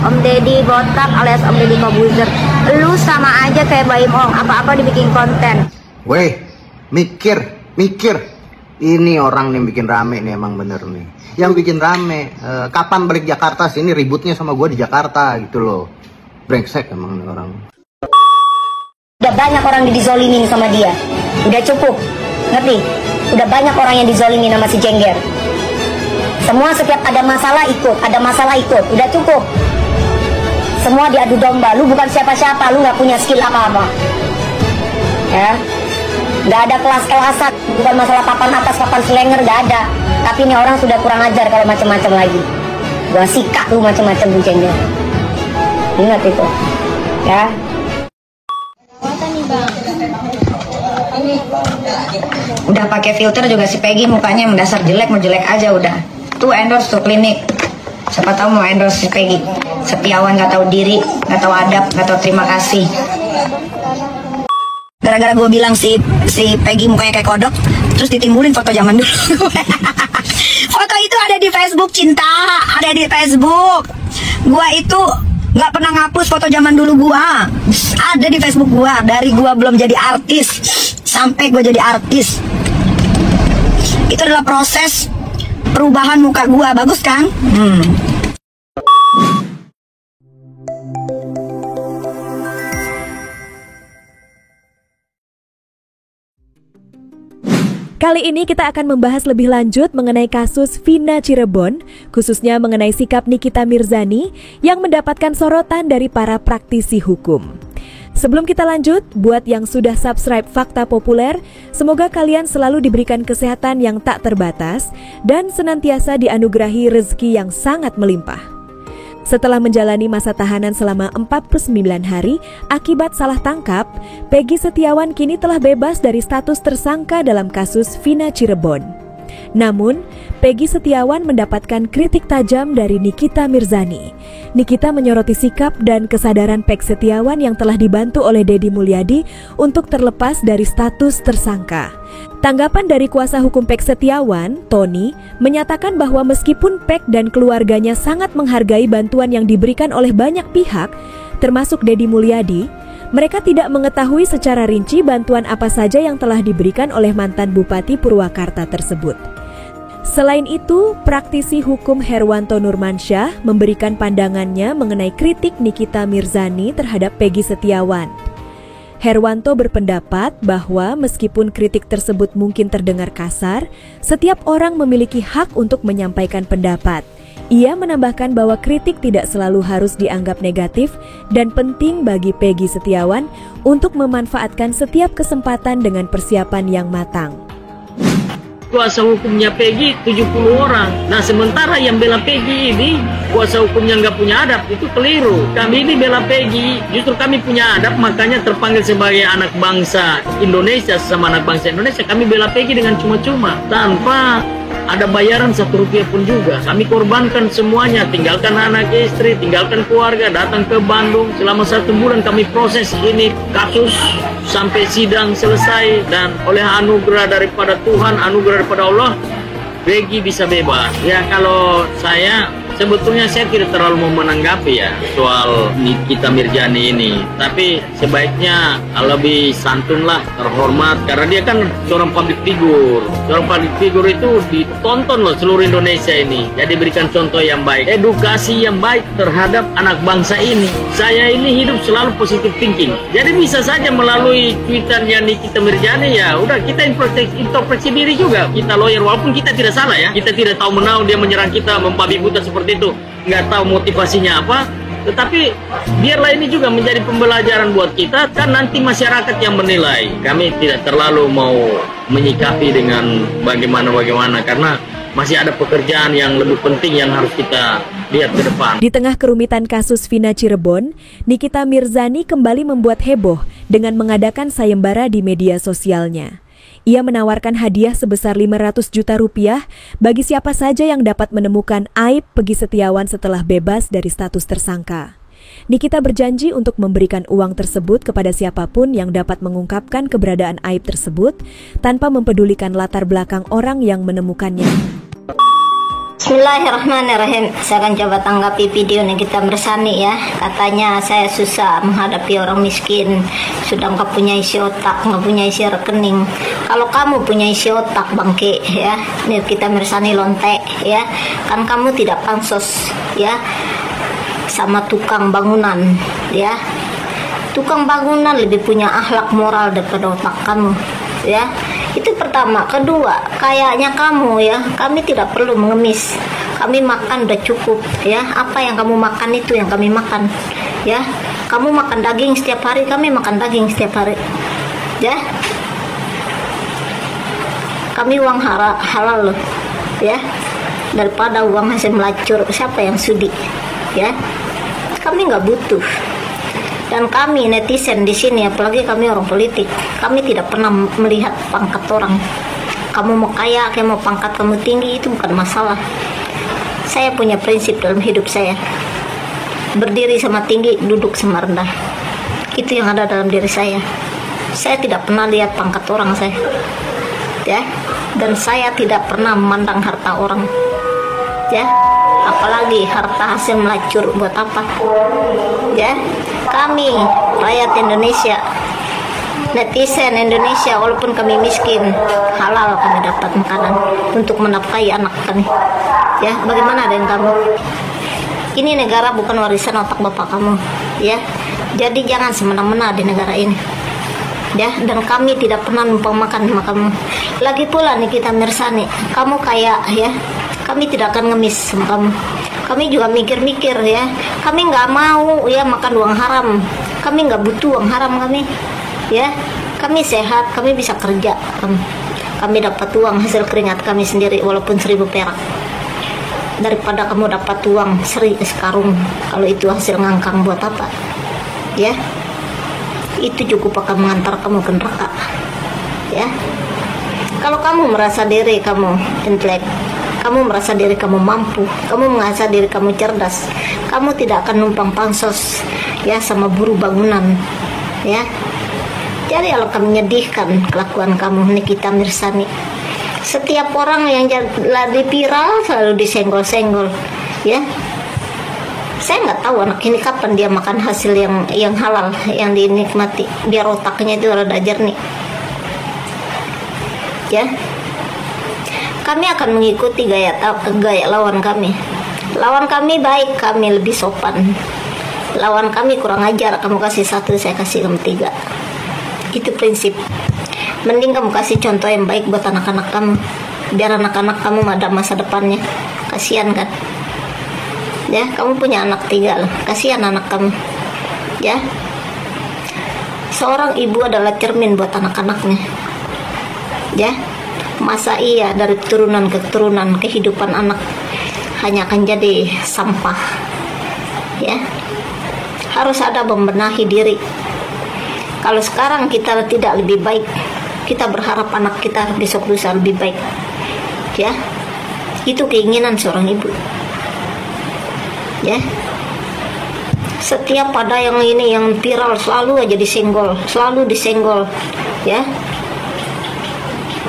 Om Deddy botak alias Om Deddy Kobuzer. Lu sama aja kayak Baim Ong, apa-apa dibikin konten. Weh, mikir. Ini orang nih bikin rame nih, emang bener nih. Yang bikin rame, kapan balik Jakarta sini, ributnya sama gue di Jakarta gitu loh. Brengsek emang nih orang. Udah banyak orang dizolimin sama dia. Udah cukup, ngerti? Udah banyak orang yang dizolimin sama si Jengger. Semua setiap ada masalah ikut, udah cukup. Semua diadu domba, lu bukan siapa-siapa, lu gak punya skill apa-apa. Ya, gak ada kelas-kelasan, bukan masalah papan atas, papan selenger, gak ada. Tapi ini orang sudah kurang ajar kalau macam-macam lagi. Gua sikat lu macam-macam lu Jengger. Ingat itu, ya. Udah pakai filter juga si Peggy mukanya mendasar jelek, mau jelek aja udah. Tuh endorse tuh klinik. Siapa tahu mau endorse si Peggy. Setiawan gak tahu diri, gak tahu adab, gak tahu terima kasih. Gara-gara gue bilang si Peggy mukanya kayak kodok, terus ditimbulin foto zaman dulu. Foto itu ada di Facebook Cinta, ada di Facebook. Gua itu nggak pernah ngapus foto zaman dulu gua. Ada di Facebook gua, dari gua belum jadi artis sampai gua jadi artis. Itu adalah proses perubahan muka gua, bagus kan? Kali ini kita akan membahas lebih lanjut mengenai kasus Vina Cirebon, khususnya mengenai sikap Nikita Mirzani yang mendapatkan sorotan dari para praktisi hukum. Sebelum kita lanjut, buat yang sudah subscribe Fakta Populer, semoga kalian selalu diberikan kesehatan yang tak terbatas dan senantiasa dianugerahi rezeki yang sangat melimpah. Setelah menjalani masa tahanan selama 49 hari akibat salah tangkap, Peggy Setiawan kini telah bebas dari status tersangka dalam kasus Vina Cirebon. Namun, Peggy Setiawan mendapatkan kritik tajam dari Nikita Mirzani. Nikita menyoroti sikap dan kesadaran Peggy Setiawan yang telah dibantu oleh Deddy Mulyadi untuk terlepas dari status tersangka. Tanggapan dari kuasa hukum Peggy Setiawan, Tony, menyatakan bahwa meskipun Peggy dan keluarganya sangat menghargai bantuan yang diberikan oleh banyak pihak, termasuk Deddy Mulyadi, mereka tidak mengetahui secara rinci bantuan apa saja yang telah diberikan oleh mantan Bupati Purwakarta tersebut. Selain itu, praktisi hukum Herwanto Nurmansyah memberikan pandangannya mengenai kritik Nikita Mirzani terhadap Peggy Setiawan. Herwanto berpendapat bahwa meskipun kritik tersebut mungkin terdengar kasar, setiap orang memiliki hak untuk menyampaikan pendapat. Ia menambahkan bahwa kritik tidak selalu harus dianggap negatif dan penting bagi Peggy Setiawan untuk memanfaatkan setiap kesempatan dengan persiapan yang matang. Kuasa hukumnya Peggy 70 orang. Nah sementara yang bela Peggy ini kuasa hukumnya nggak punya adab, itu keliru. Kami ini bela Peggy, justru kami punya adab, makanya terpanggil sebagai anak bangsa Indonesia, sesama anak bangsa Indonesia. Kami bela Peggy dengan cuma-cuma, tanpa ada bayaran Rp1 pun juga. Kami korbankan semuanya, tinggalkan anak istri, tinggalkan keluarga, datang ke Bandung. Selama 1 bulan kami proses ini kasus sampai sidang selesai, dan oleh anugerah daripada Tuhan, anugerah daripada Allah, Peggy bisa bebas. Ya kalau sebetulnya saya tidak terlalu mau menanggapi ya soal Nikita Mirzani ini, tapi sebaiknya lebih santun lah, terhormat, karena dia kan seorang public figure. Seorang public figure itu ditonton loh seluruh Indonesia ini. Jadi berikan contoh yang baik, edukasi yang baik terhadap anak bangsa ini. Saya ini hidup selalu positive thinking. Jadi bisa saja melalui tweetannya Nikita Mirzani, ya udah kita introspeksi diri juga. Kita lawyer, walaupun kita tidak salah ya, kita tidak tahu menau dia menyerang kita, membabi buta seperti itu, nggak tahu motivasinya apa, tetapi biarlah ini juga menjadi pembelajaran buat kita, kan nanti masyarakat yang menilai. Kami tidak terlalu mau menyikapi dengan bagaimana, karena masih ada pekerjaan yang lebih penting yang harus kita lihat ke depan. Di tengah kerumitan kasus Vina Cirebon, Nikita Mirzani kembali membuat heboh dengan mengadakan sayembara di media sosialnya. Ia menawarkan hadiah sebesar Rp500 juta bagi siapa saja yang dapat menemukan aib Peggy Setiawan setelah bebas dari status tersangka. Nikita berjanji untuk memberikan uang tersebut kepada siapapun yang dapat mengungkapkan keberadaan aib tersebut tanpa mempedulikan latar belakang orang yang menemukannya. Bismillahirrahmanirrahim. Saya akan coba tanggapi video Nikita Mirzani ya. Katanya saya susah menghadapi orang miskin, sudah nggak punya isi otak, nggak punya isi rekening. Kalau kamu punya isi otak bangke ya, Nikita Mirzani lontek ya, kan kamu tidak pansos ya sama tukang bangunan ya. Tukang bangunan lebih punya akhlak moral daripada otak kamu ya. Itu pertama. Kedua, kayaknya kamu ya, kami tidak perlu mengemis. Kami makan udah cukup ya. Apa yang kamu makan itu yang kami makan ya. Kamu makan daging setiap hari, kami makan daging setiap hari ya. Kami uang halal loh ya, daripada uang hasil melacur. Siapa yang sudi ya? Kami nggak butuh. Dan kami netizen di sini, apalagi kami orang politik, kami tidak pernah melihat pangkat orang. Kamu mau kaya, kamu mau pangkat kamu tinggi, itu bukan masalah. Saya punya prinsip dalam hidup saya. Berdiri sama tinggi, duduk sama rendah. Itu yang ada dalam diri saya. Saya tidak pernah lihat pangkat orang saya. Ya. Dan saya tidak pernah memandang harta orang. Ya. Apalagi harta hasil melacur buat apa? Ya. Kami rakyat Indonesia, netizen Indonesia, walaupun kami miskin, halal kami dapat makanan untuk menafkahi anak kami. Ya, bagaimana dengan kamu? Ini negara bukan warisan otak bapak kamu, ya. Jadi jangan semena-mena di negara ini. Ya, dan kami tidak pernah numpang makan sama kamu. Lagi pula Nikita Mirzani, kamu kaya ya. Kami tidak akan ngemis sama kamu. Kami juga mikir-mikir ya. Kami nggak mau ya makan uang haram. Kami nggak butuh uang haram kami. Ya, kami sehat. Kami bisa kerja. Kami dapat uang hasil keringat kami sendiri walaupun 1000 perak. Daripada kamu dapat uang 1 sekarung. Kalau itu hasil ngangkang buat apa? Ya, itu cukup akan mengantar kamu ke neraka. Ya, kalau kamu merasa diri kamu intelek, kamu merasa diri kamu mampu, kamu merasa diri kamu cerdas, kamu tidak akan numpang pansos ya sama buruh bangunan ya. Jadi alangkah menyedihkan kelakuan kamu Nikita Mirzani. Setiap orang yang jadi viral selalu disenggol-senggol ya. Saya nggak tahu anak ini kapan dia makan hasil yang halal, yang dinikmati, biar otaknya itu rada jernih ya. Kami akan mengikuti gaya lawan kami. Lawan kami baik, kami lebih sopan. Lawan kami kurang ajar, kamu kasih 1, saya kasih kamu 3. Itu prinsip. Mending kamu kasih contoh yang baik buat anak-anak kamu, biar anak-anak kamu ada masa depannya. Kasihan kan? Ya, kamu punya anak 3 loh. Kasihan anak kamu. Ya. Seorang ibu adalah cermin buat anak-anaknya. Ya. Masa iya dari keturunan ke keturunan kehidupan anak hanya akan jadi sampah ya. Harus ada membenahi diri. Kalau sekarang kita tidak lebih baik, kita berharap anak kita besok lusa lebih baik ya. Itu keinginan seorang ibu ya. Setiap ada yang ini yang viral selalu aja disenggol, selalu disenggol ya.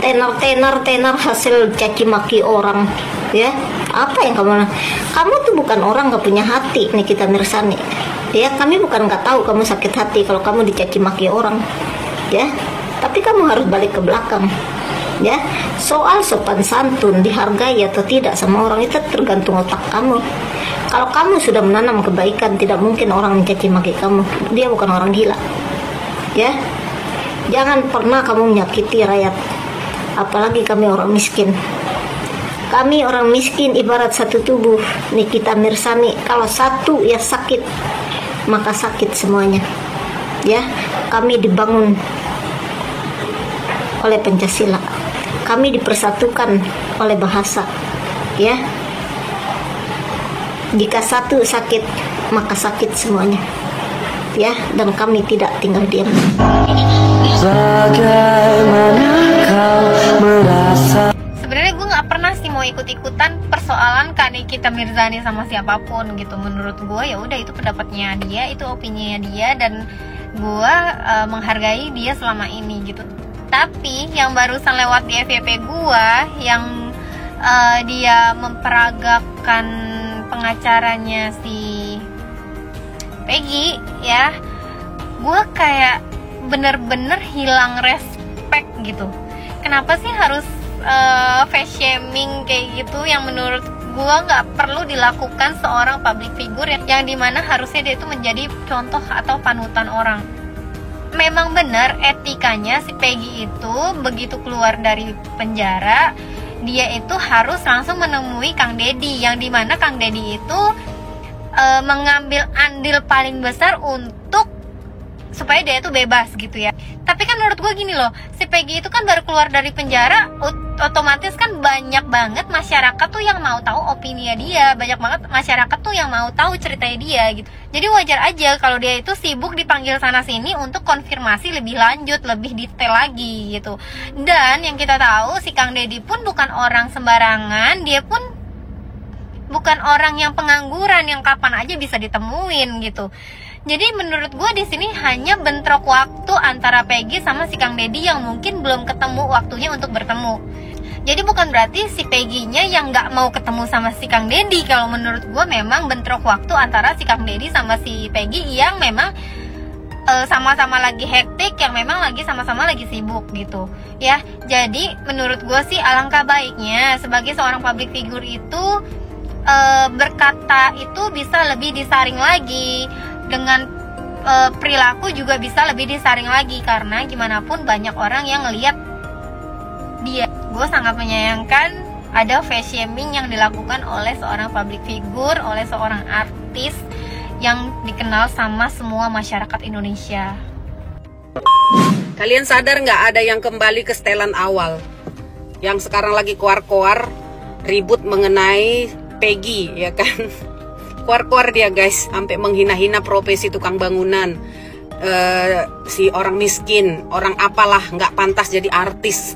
Tenar hasil caci maki orang ya. Apa yang kamu tuh bukan orang gak punya hati Nikita Mirzani ya. Kami bukan gak tahu kamu sakit hati kalau kamu dicaci maki orang ya, tapi kamu harus balik ke belakang ya. Soal sopan santun, dihargai atau tidak sama orang itu tergantung otak kamu. Kalau kamu sudah menanam kebaikan, tidak mungkin orang mencaci maki kamu. Dia bukan orang gila ya. Jangan pernah kamu menyakiti rakyat, apalagi kami orang miskin. Kami orang miskin ibarat satu tubuh Nikita Mirzani. Kalau satu ya sakit, maka sakit semuanya ya. Kami dibangun oleh Pancasila, kami dipersatukan oleh bahasa ya. Jika satu sakit, maka sakit semuanya ya. Dan kami tidak tinggal diam. Bagaimana kau merasa? Sebenarnya gue nggak pernah sih mau ikut-ikutan persoalan Kak Nikita Mirzani sama siapapun gitu. Menurut gue ya udah itu pendapatnya dia, itu opininya dia, dan gue menghargai dia selama ini gitu. Tapi yang barusan lewat di FYP gue yang dia memperagakan pengacaranya si Peggy ya, gue kayak bener-bener hilang respect gitu. Kenapa sih harus face shaming kayak gitu, yang menurut gue nggak perlu dilakukan seorang public figure yang dimana harusnya dia itu menjadi contoh atau panutan orang. Memang benar etikanya si Peggy itu begitu keluar dari penjara, dia itu harus langsung menemui Kang Deddy, yang dimana Kang Deddy itu mengambil andil paling besar untuk supaya dia itu bebas gitu ya. Tapi kan menurut gue gini loh, si Peggy itu kan baru keluar dari penjara, otomatis kan banyak banget masyarakat tuh yang mau tahu opini dia, banyak banget masyarakat tuh yang mau tahu ceritanya dia gitu. Jadi wajar aja kalau dia itu sibuk dipanggil sana sini untuk konfirmasi lebih lanjut, lebih detail lagi gitu. Dan yang kita tahu si Kang Deddy pun bukan orang sembarangan, dia pun bukan orang yang pengangguran yang kapan aja bisa ditemuin gitu. Jadi menurut gue di sini hanya bentrok waktu antara Peggy sama si Kang Deddy yang mungkin belum ketemu waktunya untuk bertemu. Jadi bukan berarti si Peggy-nya yang nggak mau ketemu sama si Kang Deddy. Kalau menurut gue memang bentrok waktu antara si Kang Deddy sama si Peggy yang memang sama-sama lagi hektik, yang memang lagi sama-sama lagi sibuk gitu ya. Jadi menurut gue sih alangkah baiknya sebagai seorang public figure itu berkata itu bisa lebih disaring lagi, dengan perilaku juga bisa lebih disaring lagi, karena gimana pun banyak orang yang ngelihat dia. Gue sangat menyayangkan ada face shaming yang dilakukan oleh seorang public figure, oleh seorang artis yang dikenal sama semua masyarakat Indonesia. Kalian sadar nggak ada yang kembali ke setelan awal, yang sekarang lagi koar-koar ribut mengenai Peggy ya kan? Koar-koar dia guys, sampai menghina-hina profesi tukang bangunan, si orang miskin, orang apalah, nggak pantas jadi artis.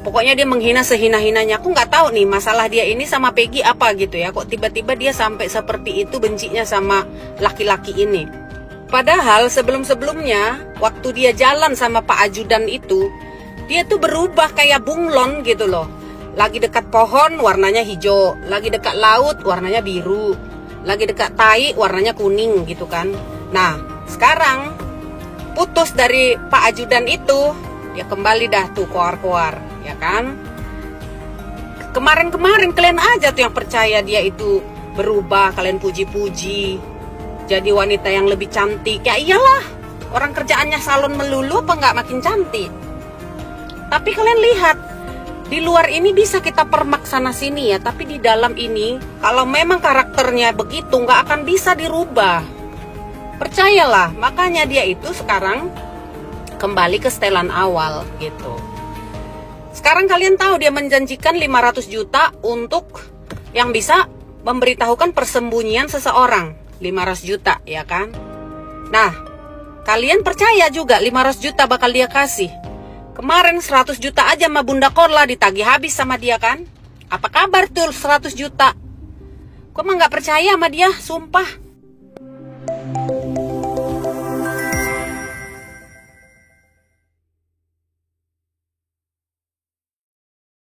Pokoknya dia menghina sehina-hinanya. Aku nggak tahu nih masalah dia ini sama Peggy apa gitu ya. Kok tiba-tiba dia sampai seperti itu bencinya sama laki-laki ini. Padahal sebelum-sebelumnya waktu dia jalan sama Pak Ajudan itu, dia tuh berubah kayak bunglon gitu loh. Lagi dekat pohon warnanya hijau, lagi dekat laut warnanya biru, lagi dekat tai warnanya kuning gitu kan. Nah sekarang putus dari Pak Ajudan itu, dia kembali dah tuh koar-koar ya kan. Kemarin-kemarin kalian aja tuh yang percaya dia itu berubah, kalian puji-puji jadi wanita yang lebih cantik. Ya iyalah, orang kerjaannya salon melulu apa nggak makin cantik. Tapi kalian lihat, di luar ini bisa kita permak sana sini ya, tapi di dalam ini kalau memang karakternya begitu nggak akan bisa dirubah. Percayalah, makanya dia itu sekarang kembali ke setelan awal gitu. Sekarang kalian tahu dia menjanjikan 500 juta untuk yang bisa memberitahukan persembunyian seseorang. 500 juta ya kan. Nah, kalian percaya juga 500 juta bakal dia kasih. Kemarin 100 juta aja sama Bunda Korla ditagih habis sama dia kan. Apa kabar tuh 100 juta? Kok mah gak percaya sama dia, sumpah.